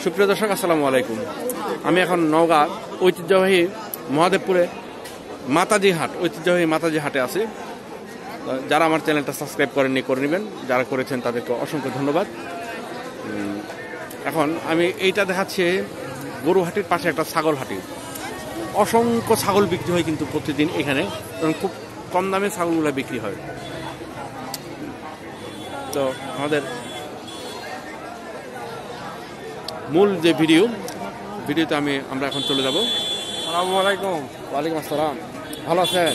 সুপ্রিয় দর্শক আসসালামু আলাইকুম। আমি এখন নওগাঁ ঐতিহ্যবাহী মহাদেবপুরে মাতাজি হাট ঐতিহ্যবাহী মাতাজি হাটে আছি। যারা আমার চ্যানেলটা সাবস্ক্রাইব করেননি করে নেবেন, যারা করেছেন তাদেরকে অসংখ্য ধন্যবাদ। এখন আমি এইটা দেখাচ্ছি গরুহাটির পাশে একটা ছাগল হাটি। অসংখ্য ছাগল বিক্রি হয় কিন্তু প্রতিদিন এখানে, এবং খুব কম দামে ছাগলগুলো বিক্রি হয়। তো আমাদের মূল যে ভিডিওতে আমরা এখন চলে যাব। আসসালামু আলাইকুম। ওয়ালাইকুম আসসালাম। ভালো আছেন?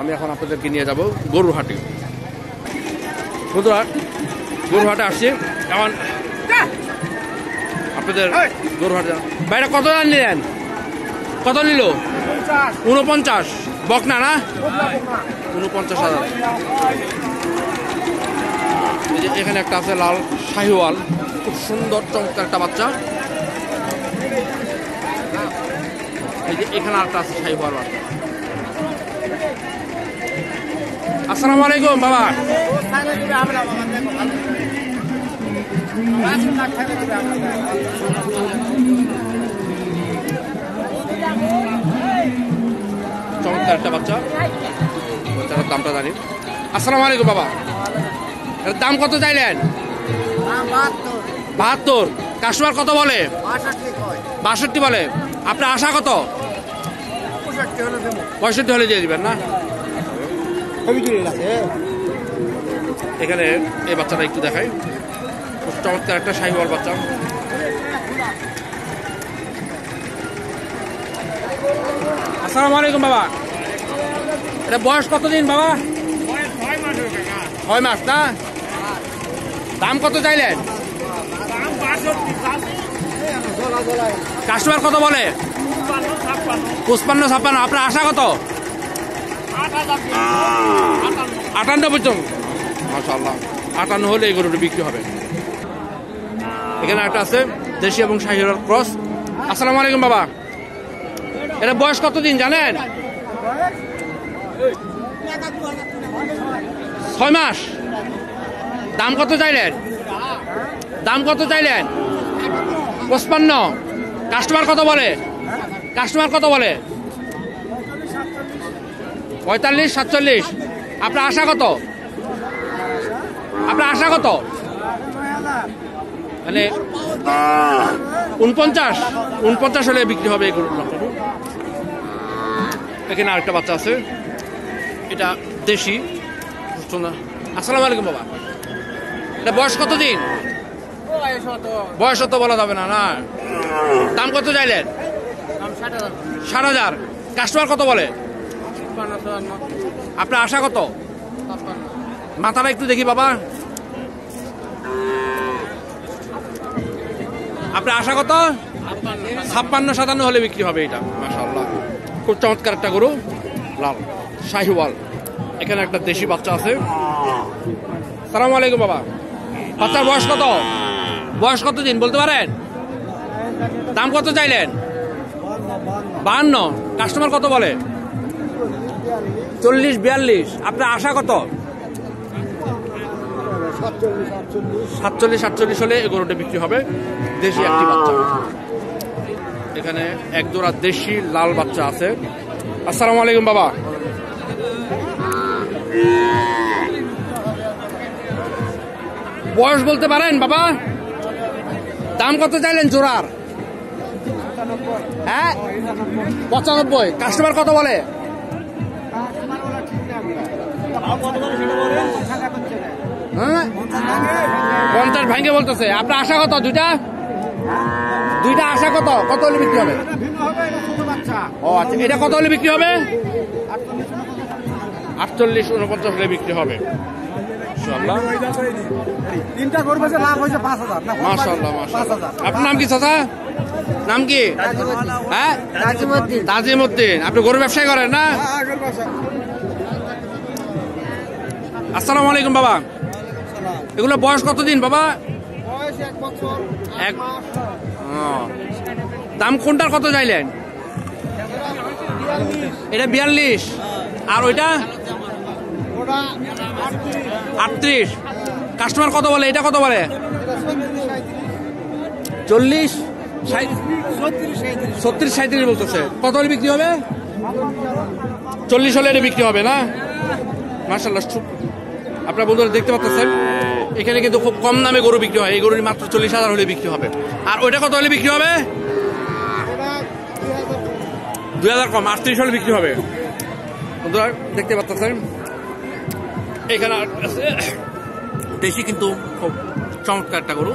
আমি এখন আপনাদেরকে নিয়ে যাব গরুহাটি। গরুহাটে আসছি এখন আপনাদের গরুহাটে। ভাইটা কত দাম নিলেন? কত নিল? 49 বকনা না? 49,000। এখানে একটা আছে লাল শাহিওয়াল, খুব সুন্দর চমৎকার একটা বাচ্চা। এই যে এখানে আরেকটা আছে শাহিওয়াল বাচ্চা। আসসালামু আলাইকুম বাবা। চমৎকার একটা বাচ্চা, বাচ্চাটার দামটা জানি। আসসালামু আলাইকুম বাবা। এর দাম কত চাইলেন? 72। কাস্টমার কত বলে? 62 বলে। আপনার আশা কত? 65 হলে দিয়ে দিবেন না? এখানে এই বাচ্চাটা একটু দেখাই, খুব চমৎকার একটা শাহিওয়াল বাচ্চা। আসসালামু আলাইকুম বাবা। এটা বয়স কতদিন বাবা? 6 মাস না? দাম কত চাইলেন? কাস্টমার কত বলে? 55-56। আপনার আশা কত? 58 পর্যন্ত। মাশাআল্লাহ, 58 হলে এই গরুটা বিক্রি হবে। এখানে একটা আছে দেশি এবং শাহিওয়াল ক্রস। আসসালামু আলাইকুম বাবা। এটা বয়স কতদিন জানেন? 6 মাস। দাম কত চাইলেন? 55। কাস্টমার কত বলে? 45-47। আপনার আশা কত? মানে 49 হলে বিক্রি হবে এই গরুগুলো। এখানে আরেকটা বাচ্চা আছে, এটা দেশি। আসসালামু আলাইকুম বাবা। এটা বয়স কতদিন? বয়স তো বলা যাবে না না? দাম কত চাইলেন? 60,000। কাস্টমার কত বলে? আপনার আশা কত? মাথাটা একটু দেখি বাবা। আপনার আশা কত? 56-57 হলে বিক্রি হবে এটা। মাশাআল্লাহ, খুব চমৎকার একটা গরু, লাল শাহিওয়াল। এখানে একটা দেশি বাচ্চা আছে। সালামু আলাইকুম বাবা। বাচ্চার বয়স কত দিন বলতে পারেন? দাম কত চাইলেন? 52। কাস্টমার কত বলে? 40-42। আপনার আশা কত? 47-48 হলে এই গরুটা বিক্রি হবে। দেশি একটি বাচ্চা। এখানে এক জোড়া দেশি লাল বাচ্চা আছে। আসসালামু আলাইকুম বাবা। বয়স বলতে পারেন বাবা? দাম কত চাইলেন জোড়ার? 95। কাস্টমার কত বলে? 50 ভাঙে বলতেছে। আপনার আশা কত? দুইটা আশা কত হলে বিক্রি হবে? ও আচ্ছা, এটা কত হলে বিক্রি হবে? 48-49 হলে বিক্রি হবে। আপনার নাম কি চাচা? নাম কি? তাজিমউদ্দিন। আপনি গরু ব্যবসায় করেন না? আসসালামু আলাইকুম বাবা। এগুলো বয়স কতদিন বাবা? 1 দাম কোনটার কত চাইলেন? এটা 42। আর ওইটা 38। কাস্টমার কত বলে? এটা কত বলে? 40, 36, 37 বলতেছে। কত হলে বিক্রি হবে? 40 হলে এটা বিক্রি হবে না? মাশাআল্লাহ, আপনার বন্ধুরা দেখতে পাচ্ছেন এখানে কিন্তু খুব কম দামে গরু বিক্রি হয়। এই গরুর মাত্র 40,000 হলে বিক্রি হবে। আর ওইটা কত হলে বিক্রি হবে? 2000 কম, 38 হলে বিক্রি হবে। বন্ধুরা দেখতে পাচ্ছেন এখানে দেশি কিন্তু খুব চমৎকার একটা গরু।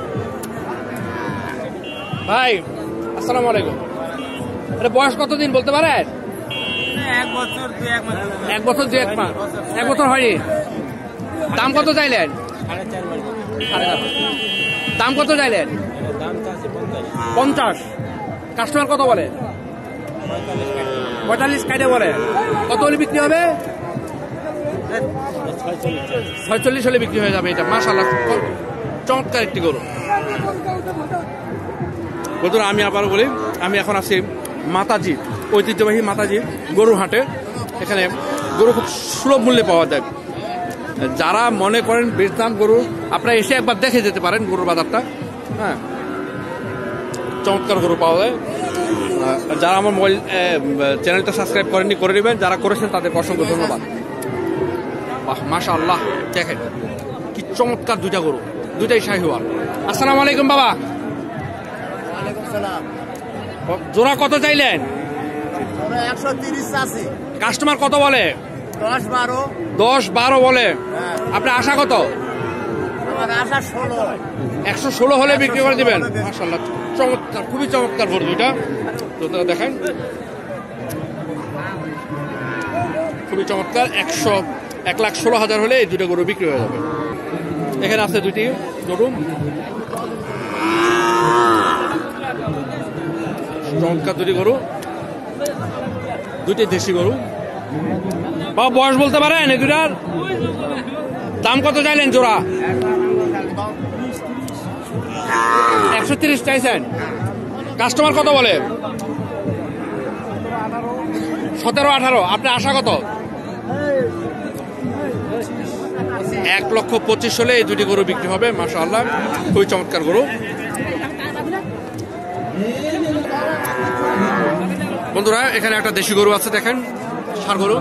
ভাই আসসালামু আলাইকুম, এটা বয়স কতদিন বলতে পারেন? 1 বছর 2 মাস। 1 বছর 2 মাস। 1 বছর হয়নি। দাম কত চাইলেন? 4.5 দাম কত চাইলেন? 50। কাস্টমার কত বলে? 45 কাইডে বলে। কত হলে বিক্রি হবে? 46 হলে বিক্রি হয়ে যাবে। এটা মাশাআল্লাহ চমৎকার একটি গরু। বন্ধুরা আমি আবার বলি, আমি এখন আছি মাতাজি, ঐতিহ্যবাহী মাতাজি গরুর হাটে। এখানে গরু খুব সুলভ মূল্যে পাওয়া যায়। যারা মনে করেন বেশ দাম গরু, আপনারা এসে একবার দেখে যেতে পারেন গরুর বাজারটা। হ্যাঁ, চমৎকার গরু পাওয়া যায়। যারা আমার মোবাইল চ্যানেলটা সাবস্ক্রাইব করেননি করে নেবেন, যারা করেছেন তাদের অসংখ্য ধন্যবাদ। বাহ মাশাআল্লাহ, দেখেন কি চমৎকার দুইটা গরু, দুইটাই শাহিওয়াল। আসসালামু আলাইকুম বাবা। জোড়া কত চাইলেন? 130 আছে। কাস্টমার কত বলে? 10-12 বলে। আপনার আশা কত? আমার আশা 16। 116 হলে বিক্রি করে দিবেন। মাশাআল্লাহ চমৎকার, খুবই চমৎকার গরু দুইটা। তো দেখেন খুবই চমৎকার। 1,16,000 হলে এই দুটো গরু বিক্রি হয়ে যাবে। এখানে আছে দুইটি গরু, চমৎকার দুটি গরু, দুটি দেশি গরু। বা বয়স বলতে পারেন এই দুটার? দাম কত চাইলেন জোড়া? 130 চাইছেন। কাস্টমার কত বলে? 17-18। আপনার আশা কত? 1,25,000 হলে এই দুটি গরু বিক্রি হবে। মাশাআল্লাহ খুবই চমৎকার গরু। বন্ধুরা এখানে একটা দেশি গরু আছে, দেখেন ষাঁড় গরু,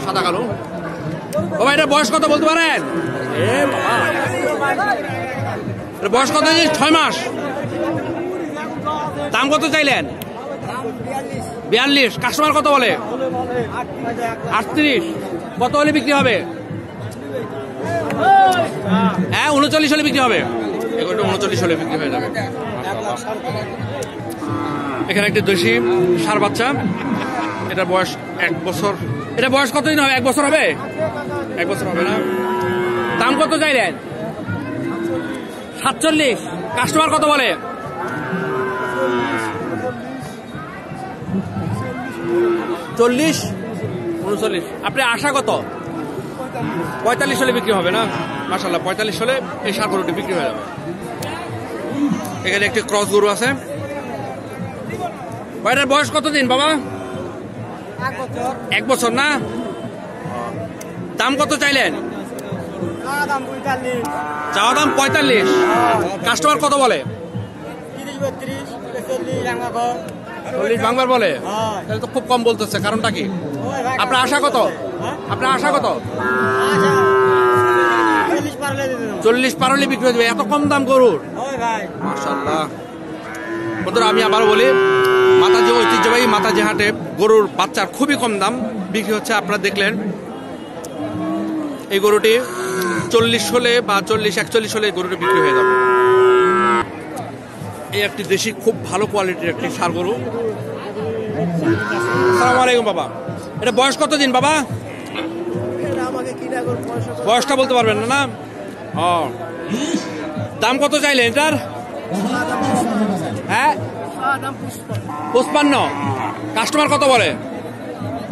সাদা কালো। বাবা এটা বয়স কত বলতে পারেন? বয়স কত? 6 মাস। দাম কত চাইলেন? 42। কাস্টমার কত বলে? 38। কত হলে বিক্রি হবে? হ্যাঁ 39 হলে বিক্রি হবে। এগুলো 39 হলে বিক্রি হয়ে যাবে। এখানে একটি দেশি ষাঁড় বাচ্চা, এটার বয়স 1 বছর। এটা বয়স কতদিন হবে? 1 বছর হবে? 1 বছর হবে না। দাম কত চাইলেন? 47। কাস্টমার কত বলে? 40, 39। আপনার আশা কত? 45 হলে বিক্রি হবে না? মাশাআল্লাহ 45 হলে এই ষাঁড় গরুটি বিক্রি হয়ে যাবে। এখানে একটি ক্রস গরু আছে। এটার বয়স কতদিন বাবা? 1 বছর না। দাম কত চাইলেন? চাওয়া দাম 45। কাস্টমার কত বলে? 40 ভাঙবার বলে। তাহলে তো খুব কম বলতেছে, কারণটা কি? আপনার আশা কত? আপনার আশা কত? 40 পার হলে বিক্রি হয়ে যাবে। এত কম দাম গরুর? মাশাআল্লাহ। বন্ধুরা আমি আবার বলি, মাতাজি ঐতিহ্যবাহী মাতাজি হাটে গরুর বাচ্চার খুবই কম দাম বিক্রি হচ্ছে। আপনারা দেখলেন এই গরুটি 40 হলে বা 40-41 হলে গরুটি বিক্রি হয়ে যাবে। এই একটি দেশি খুব ভালো কোয়ালিটির একটি ষাঁড় গরু। আসসালামু আলাইকুম বাবা। এটা বয়স কতদিন বাবা? বয়সটা বলতে পারবেন না? ও, দাম কত চাইলেন এটার? হ্যাঁ 55। কাস্টমার কত বলে?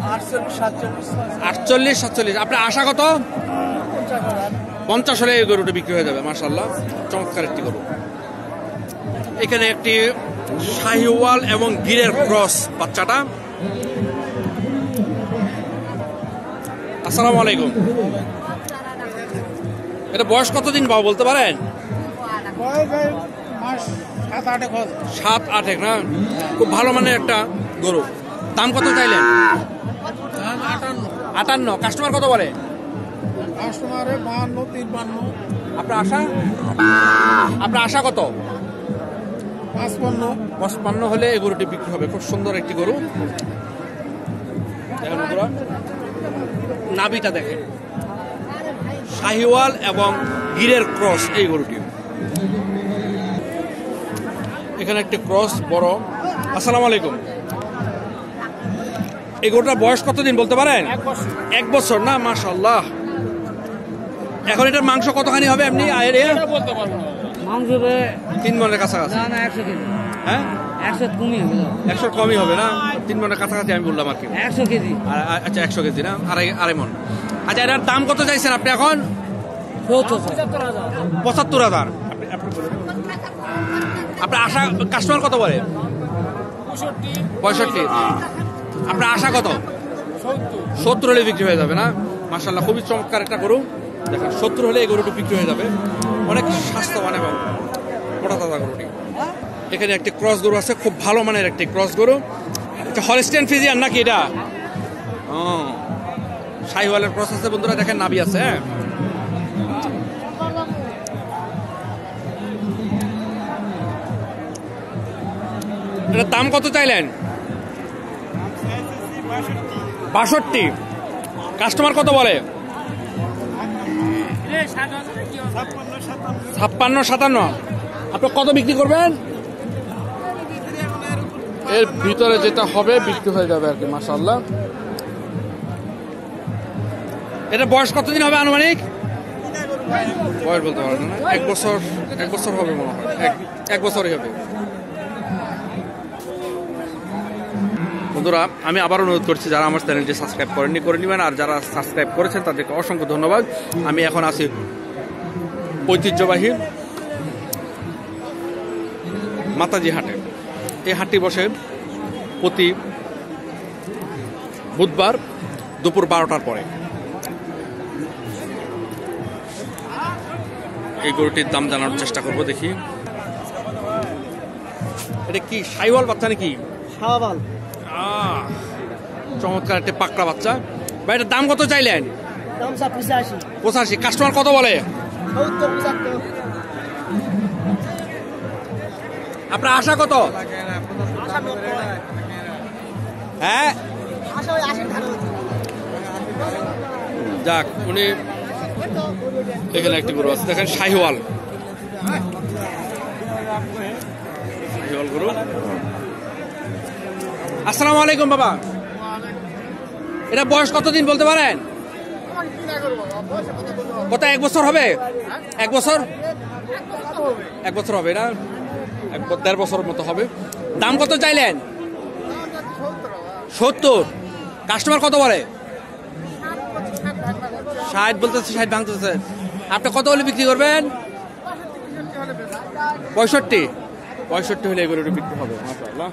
48-47। আপনার আশা কত? 50 হলে এই গরুটা বিক্রি হয়ে যাবে। মাশাআল্লাহ চমৎকার একটি গরু। এখানে একটি শাহিওয়াল এবং গিরের ক্রস বাচ্চাটা। আসসালামু আলাইকুম। এটা বয়স কতদিন বাবা বলতে পারেন? মাস 7-8 হবে। 7-8 না, খুব ভালো মানের একটা গরু। দাম কত চাইলেন? 58। কাস্টমার কত বলে? কাস্টমারে 52-53। আপনার আশা কত? 55 হলে এই গরুটি বিক্রি হবে। খুব সুন্দর একটি গরু। দেখেন বন্ধুরা, নাভিটা দেখেন, শাহিওয়াল এবং গিরের ক্রস এই গরুটি। এখানে একটি ক্রস বড়। আসসালামু আলাইকুম। এই গরুটার বয়স কতদিন বলতে পারেন? 1 বছর না, মাশাআল্লাহ। এখন এটার মাংস কতখানি হবে এমনি আইডিয়া? বলতে পারবো না। মাংস হবে 3 মনের কাছাকাছি। না 100 কেজি। হ্যাঁ, 100 কমই হবে। 100 কমই হবে না, 3 মনের কাছাকাছি আমি বললাম আর কি। 100 কেজি। আচ্ছা 100 কেজি না, আড়াই মন। আচ্ছা, এটার দাম কত চাইছেন আপনি এখন? 75,000। আপনার আশা কাস্টমার কত বলে? 65। আপনার আশা কত? 70 হলে বিক্রি হয়ে যাবে না? মাশাআল্লাহ, খুবই চমৎকার একটা গরু। দেখেন 70 হলে এই গরুটি বিক্রি হয়ে যাবে। অনেক স্বাস্থ্যবান এবং মোটা তাজা গরুটি। এখানে একটি ক্রস গরু আছে, খুব ভালো মানের একটি ক্রস গরু। এটা হলস্টেইন ফ্রিজিয়ান নাকি এটা? শাহিওয়ালের ক্রস আছে বন্ধুরা, দেখেন নাভি আছে। হ্যাঁ, এটার দাম কত চাইলেন? 62। কাস্টমার কত বলে? 56-57। আপনি কত বিক্রি করবেন? এর ভিতরে যেটা হবে বিক্রি হয়ে যাবে আর কি। মাশাআল্লাহ, এটা বয়স কতদিন হবে আনুমানিক? বয়স বলতে পারবেন না। 1 বছর হবে মনে হয়। 1 বছরই হবে। বন্ধুরা, আমি আবার অনুরোধ করছি, যারা আমার চ্যানেলটি সাবস্ক্রাইব করেননি করে নেবেন, আর যারা সাবস্ক্রাইব করেছেন তাদেরকে অসংখ্য ধন্যবাদ। আমি এখন আছি ঐতিহ্যবাহী মাতাজি হাটে। এই হাটটি বসে প্রতি বুধবার দুপুর 12টার পরে। এই গরুটির দাম জানার চেষ্টা করব, দেখি। এটা কি শাহিওয়াল বাচ্চা নাকি? শাহিওয়াল। চমৎকার একটি পাকড়া বাচ্চা। ভাই, এটার দাম কত চাইলেন? দাম 85। 85। কাস্টমার কত বলে? 70-75। আপনার আশা কত? হ্যাঁ, যাক, উনি এখানে একটি গরু আছে, দেখেন শাহিওয়াল গরু। আসসালামু আলাইকুম বাবা। এটা বয়স কতদিন বলতে পারেন? কত? 1 বছর হবে? 1 বছর? 1 বছর হবে না, 1.5 বছর মতো হবে। দাম কত চাইলেন? 70। কাস্টমার কত বলে? 60 বলতেছে, 60 ভাঙতেছে। আপনি কত হলে বিক্রি করবেন? 65 হলে এগুলো বিক্রি হবে। মাশাআল্লাহ।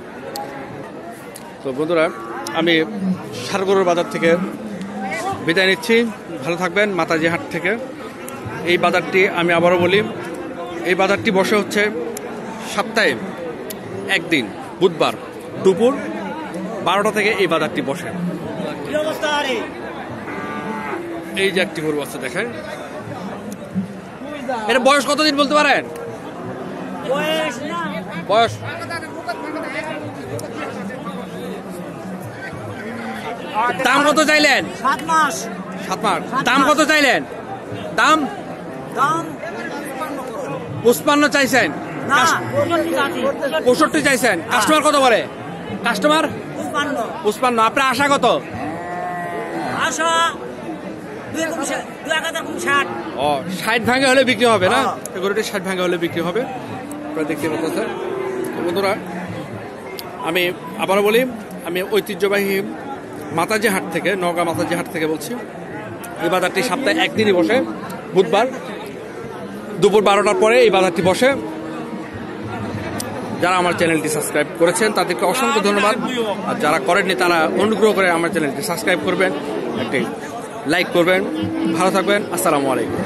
তো বন্ধুরা, আমি সারগরুর বাজার থেকে বিদায় নিচ্ছি। ভালো থাকবেন। মাতাজি হাট থেকে এই বাজারটি, আমি আবারও বলি, এই বাজারটি বসে হচ্ছে সপ্তাহে একদিন, বুধবার দুপুর 12টা থেকে এই বাজারটি বসে। এই যে একটি গরু আছে, দেখেন। এটা বয়স কতদিন বলতে পারেন? বয়স দাম কত চাইলেন? 7 মাস। 7 মাস। দাম কত চাইলেন? দাম 55 চাইছেন? 65 চাইছেন। কাস্টমার কত বলে? কাস্টমার 55। আপনার আশা কত? আশা 2,060। 60 ভাঙে হলে বিক্রি হবে না? গরুটি 60 ভাঙে হলে বিক্রি হবে। আপনারা দেখতে পাচ্ছেন বন্ধুরা। আমি আবারও বলি, আমি ঐতিহ্যবাহী মাতাজি হাট থেকে, নওগাঁ মাতাজি হাট থেকে বলছি। এই বাজারটি সপ্তাহে একদিনই বসে, বুধবার দুপুর 12টার পরে এই বাজারটি বসে। যারা আমার চ্যানেলটি সাবস্ক্রাইব করেছেন তাদেরকে অসংখ্য ধন্যবাদ, আর যারা করেননি তারা অনুগ্রহ করে আমার চ্যানেলটি সাবস্ক্রাইব করবেন, একটি লাইক করবেন। ভালো থাকবেন। আসসালামু আলাইকুম।